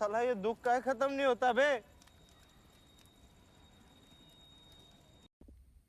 साला ये दुख का खत्म नहीं होता बे।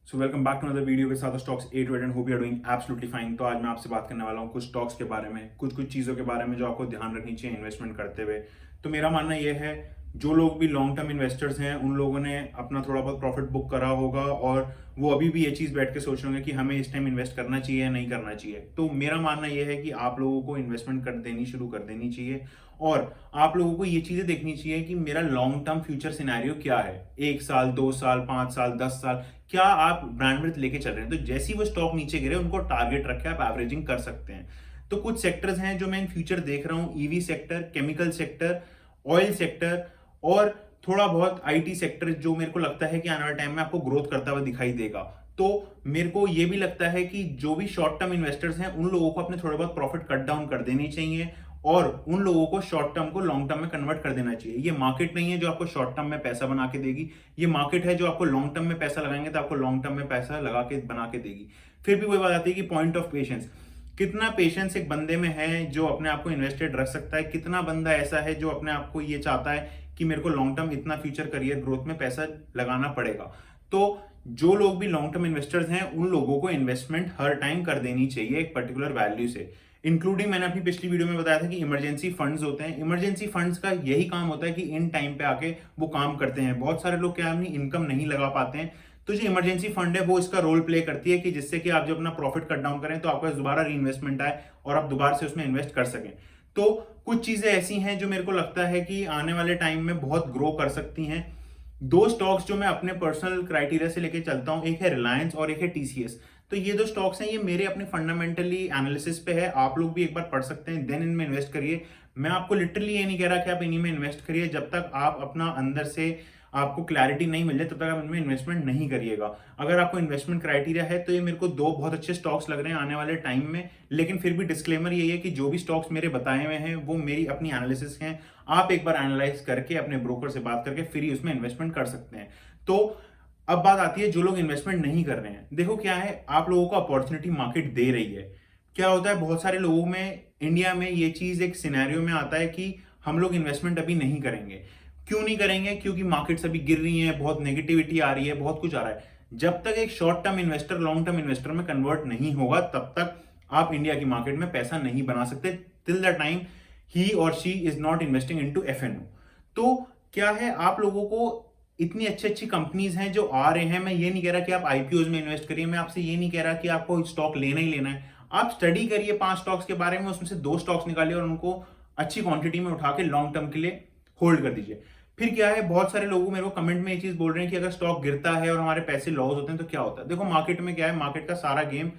So welcome back to another video के साथ stocks A to and hope you are doing absolutely fine. तो आज मैं आपसे बात करने वाला हूँ कुछ स्टॉक्स के बारे में, कुछ चीज़ों के बारे में जो आपको ध्यान रखनी चाहिए इन्वेस्टमेंट करते हुए। तो मेरा मानना यह है, जो लोग भी लॉन्ग टर्म इन्वेस्टर्स हैं उन लोगों ने अपना थोड़ा बहुत प्रॉफिट बुक करा होगा और वो अभी भी ये चीज़ बैठ के सोच रहे होंगे कि हमें इस टाइम इन्वेस्ट करना चाहिए या नहीं करना चाहिए। तो मेरा मानना यह है कि आप लोगों को इन्वेस्टमेंट शुरू कर देनी चाहिए और आप लोगों को ये चीज़ें देखनी चाहिए कि मेरा लॉन्ग टर्म फ्यूचर सिनेरियो क्या है, 1 साल 2 साल 5 साल 10 साल, क्या आप ब्रांडविड्थ लेके चल रहे हैं। तो जैसे ही वो स्टॉक नीचे गिरे उनको टारगेट रखे आप एवरेजिंग कर सकते हैं। तो कुछ सेक्टर्स हैं जो मैं इन फ्यूचर देख रहा हूं, EV sector, chemical sector, oil sector और थोड़ा बहुत आईटी सेक्टर, जो मेरे को लगता है कि आने वाले टाइम में आपको ग्रोथ करता हुआ दिखाई देगा। तो मेरे को ये भी लगता है कि जो भी शॉर्ट टर्म इन्वेस्टर्स हैं उन लोगों को अपने थोड़े बहुत प्रॉफिट कट डाउन कर देनी चाहिए और उन लोगों को शॉर्ट टर्म को लॉन्ग टर्म में कन्वर्ट कर देना चाहिए। ये मार्केट नहीं है जो आपको शॉर्ट टर्म में पैसा बना के देगी, ये मार्केट है जो आपको लॉन्ग टर्म में पैसा लगाएंगे तो आपको लॉन्ग टर्म में पैसा लगा के बना के देगी। फिर भी वही बात आती है कि पॉइंट ऑफ पेशेंस, कितना पेशेंस एक बंदे में है जो अपने आप को इन्वेस्टेड रख सकता है, कितना बंदा ऐसा है जो अपने आप को ये चाहता है कि मेरे को लॉन्ग टर्म इतना फ्यूचर करियर ग्रोथ में पैसा लगाना पड़ेगा। तो जो लोग भी लॉन्ग टर्म इन्वेस्टर्स हैं उन लोगों को इन्वेस्टमेंट हर टाइम कर देनी चाहिए एक पर्टिकुलर वैल्यू से, इंक्लूडिंग मैंने अपनी पिछली वीडियो में बताया था कि इमरजेंसी फंड्स होते हैं। इमरजेंसी फंड्स का यही काम होता है कि इन टाइम पे आके वो काम करते हैं। बहुत सारे लोग क्या अपनी इनकम नहीं लगा पाते हैं, तो जो इमरजेंसी फंड है वो इसका रोल प्ले करती है कि जिससे कि आप जब अपना प्रॉफिट कट डाउन करें तो आपका दोबारा री इन्वेस्टमेंट आए और आप दोबारा से उसमें इन्वेस्ट कर सकें। तो कुछ चीजें ऐसी हैं जो मेरे को लगता है कि आने वाले टाइम में बहुत ग्रो कर सकती हैं। दो स्टॉक्स जो मैं अपने पर्सनल क्राइटेरिया से लेके चलता हूं, एक है रिलायंस और एक है टीसीएस। तो ये दो स्टॉक्स हैं, ये मेरे अपने फंडामेंटली एनालिसिस पे है। आप लोग भी एक बार पढ़ सकते हैं, देन इनमें इन्वेस्ट करिए। मैं आपको लिटरली ये नहीं कह रहा कि आप इन्हीं में इन्वेस्ट करिए, जब तक आप अपना अंदर से आपको क्लैरिटी नहीं मिल जाए तब तक आप इनमें इन्वेस्टमेंट नहीं करिएगा। अगर आपको इन्वेस्टमेंट क्राइटेरिया है तो ये मेरे को दो बहुत अच्छे स्टॉक्स लग रहे हैं आने वाले टाइम में, लेकिन फिर भी डिस्क्लेमर यही है कि जो भी स्टॉक्स मेरे बताए हुए हैं वो मेरी अपनी एनालिसिस हैं। आप एक बार एनालाइज करके अपने ब्रोकर से बात करके फिर ही उसमें इन्वेस्टमेंट कर सकते हैं। तो अब बात आती है जो लोग इन्वेस्टमेंट नहीं कर रहे हैं। देखो क्या है, आप लोगों को अपॉर्चुनिटी मार्केट दे रही है। क्या होता है, बहुत सारे लोगों में इंडिया में ये चीज एक सिनेरियो में आता है कि हम लोग इन्वेस्टमेंट अभी नहीं करेंगे। क्यों नहीं करेंगे? क्योंकि मार्केट्स अभी गिर रही हैं, बहुत नेगेटिविटी आ रही है, बहुत कुछ आ रहा है। जब तक एक short term investor long term investor में कन्वर्ट नहीं होगा तब तक आप इंडिया की मार्केट में पैसा नहीं बना सकते, टिल द टाइम ही और she is not investing into F and O. तो क्या है, आप लोगों को इतनी अच्छी अच्छी कंपनीज हैं जो आ रहे हैं। मैं ये नहीं कह रहा कि आप आईपीओज में इन्वेस्ट करिए, मैं आपसे ये नहीं कह रहा कि आपको स्टॉक लेना ही लेना है। आप स्टडी करिए 5 स्टॉक्स के बारे में, उसमें से 2 स्टॉक्स निकालिए और उनको अच्छी क्वांटिटी में उठा के लॉन्ग टर्म के लिए होल्ड कर दीजिए। फिर क्या है, बहुत सारे लोग मेरे को कमेंट में ये चीज बोल रहे हैं कि अगर स्टॉक गिरता है और हमारे पैसे लॉस होते हैं तो क्या होता है। देखो मार्केट में क्या है, मार्केट का सारा गेम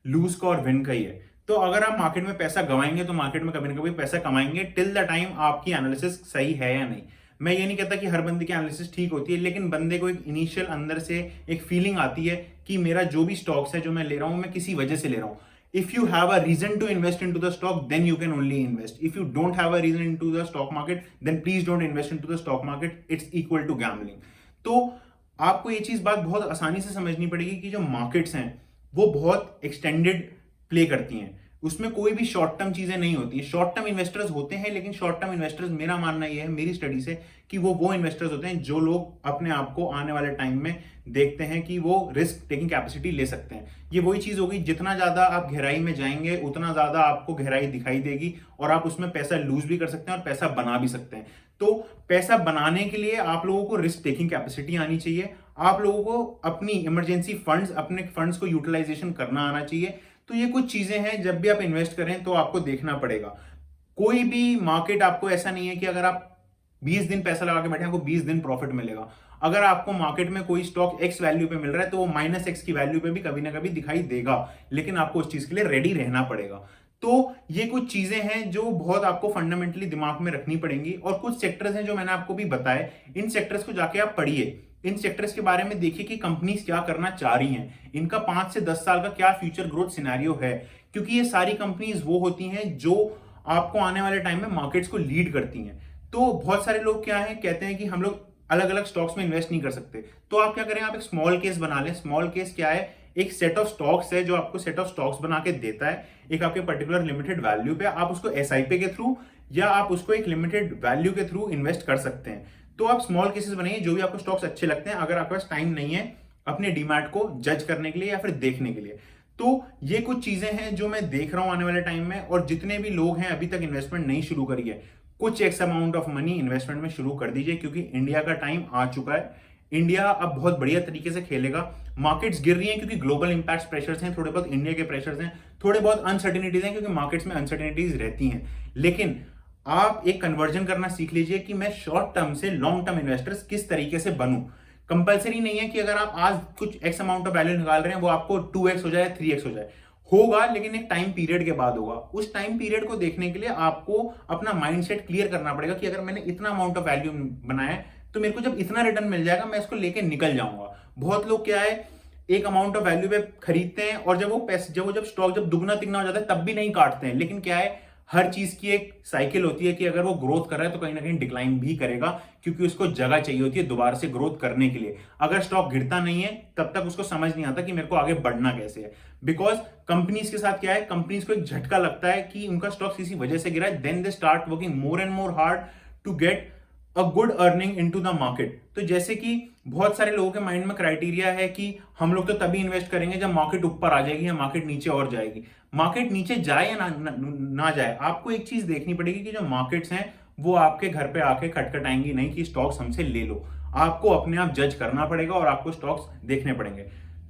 लूज का और विन का ही है। तो अगर आप मार्केट में पैसा गवाएंगे तो मार्केट में कभी ना कभी पैसा कमाएंगे, टिल द टाइम आपकी एनालिसिस सही है या नहीं। मैं ये नहीं कहता कि हर बंदे की एनालिसिस ठीक होती है, लेकिन बंदे को एक इनिशियल अंदर से एक फीलिंग आती है कि मेरा जो भी स्टॉक्स है जो मैं ले रहा हूं मैं किसी वजह से ले रहा हूं। If you have a reason to invest into the stock, then you can only invest. If you don't have a reason into the stock market, then please don't invest into the stock market. It's equal to gambling. तो आपको ये चीज बात बहुत आसानी से समझनी पड़ेगी कि जो मार्केट्स हैं वो बहुत एक्सटेंडेड प्ले करती हैं, उसमें कोई भी शॉर्ट टर्म चीजें नहीं होती हैं। शॉर्ट टर्म इन्वेस्टर्स होते हैं, लेकिन शॉर्ट टर्म इन्वेस्टर्स, मेरा मानना यह है मेरी स्टडी से, कि वो इन्वेस्टर्स होते हैं जो लोग अपने आप को आने वाले टाइम में देखते हैं कि वो रिस्क टेकिंग कैपेसिटी ले सकते हैं। ये वही चीज होगी, जितना ज्यादा आप गहराई में जाएंगे उतना ज्यादा आपको गहराई दिखाई देगी और आप उसमें पैसा लूज भी कर सकते हैं और पैसा बना भी सकते हैं। तो पैसा बनाने के लिए आप लोगों को रिस्क टेकिंग कैपेसिटी आनी चाहिए, आप लोगों को अपनी इमरजेंसी फंड्स, अपने फंड्स को यूटिलाइजेशन करना आना चाहिए। तो ये कुछ चीजें हैं, जब भी आप इन्वेस्ट करें तो आपको देखना पड़ेगा। कोई भी मार्केट आपको ऐसा नहीं है कि अगर आप 20 दिन पैसा लगा के बैठे आपको 20 दिन प्रॉफिट मिलेगा। अगर आपको मार्केट में कोई स्टॉक एक्स वैल्यू पे मिल रहा है तो वो -X की वैल्यू पे भी कभी ना कभी दिखाई देगा, लेकिन आपको उस चीज के लिए रेडी रहना पड़ेगा। तो ये कुछ चीजें हैं जो बहुत आपको फंडामेंटली दिमाग में रखनी पड़ेंगी। और कुछ सेक्टर्स हैं जो मैंने आपको भी बताए, इन सेक्टर्स को जाके आप पढ़िए, इन सेक्टर्स के बारे में देखिए कि कंपनीज क्या करना चाह रही हैं, इनका 5 से 10 साल का क्या फ्यूचर ग्रोथ सिनेरियो है। क्योंकि ये सारी कंपनीज वो होती हैं जो आपको आने वाले टाइम में मार्केट्स को लीड करती हैं। तो बहुत सारे लोग क्या है, कहते हैं कि हम लोग अलग अलग स्टॉक्स में इन्वेस्ट नहीं कर सकते। तो आप क्या करें, आप एक स्मॉल केस बना लें। स्मॉल केस क्या है, एक सेट ऑफ स्टॉक्स है जो आपको सेट ऑफ स्टॉक्स बना के देता है एक आपके पर्टिकुलर लिमिटेड वैल्यू पे। आप उसको एसआईपी के थ्रू या आप उसको एक लिमिटेड वैल्यू के थ्रू इन्वेस्ट कर सकते हैं। तो आप स्मॉल केसेस बनाइए जो भी आपको स्टॉक्स अच्छे लगते हैं, अगर आपके पास टाइम नहीं है अपने डीमैट को जज करने के लिए या फिर देखने के लिए। तो ये कुछ चीजें हैं जो मैं देख रहा हूं आने वाले टाइम में, और जितने भी लोग हैं अभी तक इन्वेस्टमेंट नहीं शुरू करी है, कुछ x amount of money investment में शुरू कर दीजिए, क्योंकि इंडिया का टाइम आ चुका है। इंडिया अब बहुत बढ़िया तरीके से खेलेगा। मार्केट्स गिर रही हैं क्योंकि ग्लोबल इंपैक्ट प्रेशर्स हैं, थोड़े बहुत इंडिया के प्रेशर्स हैं, थोड़े बहुत अनसर्टेनिटीज हैं क्योंकि मार्केट्स में अनसर्टेनिटीज रहती हैं। लेकिन आप एक कन्वर्जन करना सीख लीजिए कि मैं शॉर्ट टर्म से लॉन्ग टर्म इन्वेस्टर्स किस तरीके से बनूं। कंपलसरी नहीं है कि अगर आप आज कुछ एक्स अमाउंट ऑफ वैल्यू निकाल रहे हैं वो आपको 2x हो जाए, 3x हो जाए, होगा लेकिन एक टाइम पीरियड के बाद होगा। उस टाइम पीरियड को देखने के लिए आपको अपना माइंडसेट क्लियर करना पड़ेगा कि अगर मैंने इतना अमाउंट ऑफ वैल्यू बनाया है तो मेरे को जब इतना रिटर्न मिल जाएगा मैं इसको लेके निकल जाऊंगा। बहुत लोग क्या है, एक अमाउंट ऑफ वैल्यू पे खरीदते हैं और जब वो पैसे जब स्टॉक जब दुगना तिगना हो जाता है तब भी नहीं काटते हैं। लेकिन क्या है, हर चीज की एक साइकिल होती है कि अगर वो ग्रोथ कर रहा है तो कहीं ना कहीं डिक्लाइन भी करेगा, क्योंकि उसको जगह चाहिए होती है दोबारा से ग्रोथ करने के लिए। अगर स्टॉक गिरता नहीं है तब तक उसको समझ नहीं आता कि मेरे को आगे बढ़ना कैसे है। बिकॉज कंपनीज के साथ क्या है, कंपनीज को एक झटका लगता है कि उनका स्टॉक किसी वजह से गिरा है, then they start working more and more hard to get a good earning into the market. तो जैसे कि बहुत सारे लोगों के माइंड में क्राइटेरिया है कि हम लोग तो तभी इन्वेस्ट करेंगे जब मार्केट ऊपर आ जाएगी या मार्केट नीचे और जाएगी। मार्केट नीचे जाए या ना जाए, आपको एक चीज देखनी पड़ेगी कि जो मार्केट्स हैं वो आपके घर पे आके खटखटाएंगी नहीं कि स्टॉक्स हमसे ले लो। आपको अपने आप जज करना पड़ेगा और आपको स्टॉक्स देखने पड़ेंगे।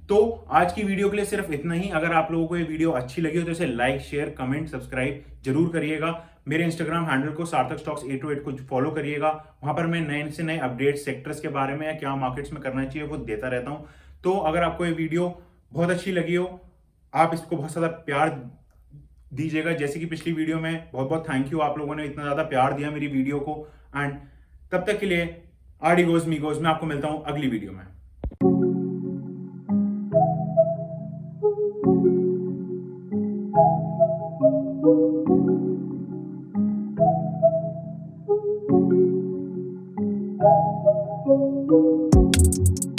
तो आज की वीडियो के लिए सिर्फ इतना ही। अगर आप लोगों को ये वीडियो अच्छी लगी हो तो इसे लाइक, शेयर, कमेंट, सब्सक्राइब जरूर करिएगा। मेरे इंस्टाग्राम हैंडल को सार्थक स्टॉक्स 828 को फॉलो करिएगा। वहां पर मैं नए से नए अपडेट सेक्टर्स के बारे में या क्या मार्केट्स में करना चाहिए वो देता रहता हूं। तो अगर आपको ये वीडियो बहुत अच्छी लगी हो, आप इसको बहुत ज्यादा प्यार दीजिएगा। जैसे कि पिछली वीडियो में बहुत बहुत थैंक यू, आप लोगों ने इतना ज्यादा प्यार दिया मेरी वीडियो को। एंड तब तक के लिए आडिगोज मीगोज, मैं आपको मिलता हूं अगली वीडियो में। Thank you.